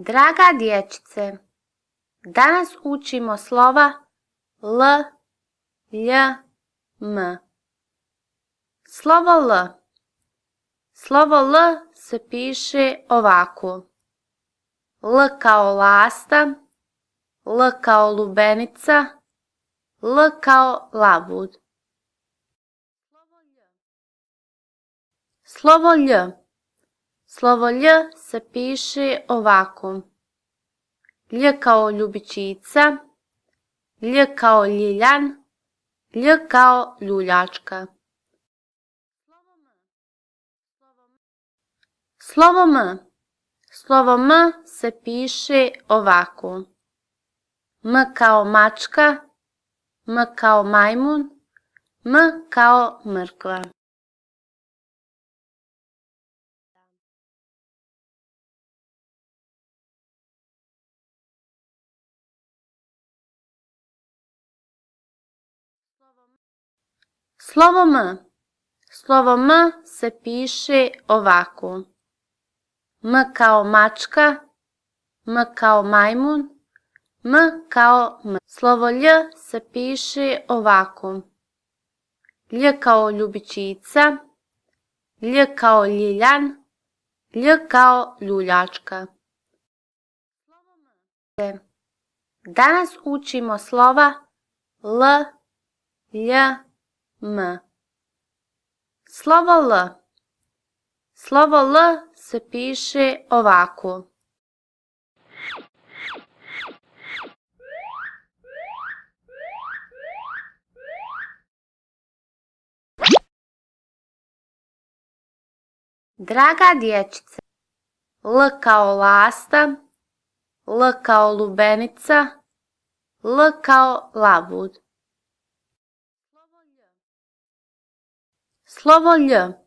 Draga dječice, danas učimo slova L, Lj, M. Slovo L. Slovo L se piše ovako. L kao lasta, L kao lubenica, L kao labud. Slovo Lj. Slovo Lj se piše ovako. Lj kao ljubičica, Lj kao ljiljan, Lj kao ljuljačka. Slovo M. Slovo M se piše ovako. M kao mačka, M kao majmun, M kao mrkva. Slovo M. Slovo M se piše ovako. M kao mačka, M kao majmun, M kao mrkva. Slovo Lj se piše ovako. Lj kao ljubičica, Lj kao ljiljan, Lj kao ljuljačka. Danas učimo slova L, Lj, M. Slovo L. Slovo L se piše ovako. Draga dječice, L kao lasta, L kao lubenica, L kao labud. Slovo Lj.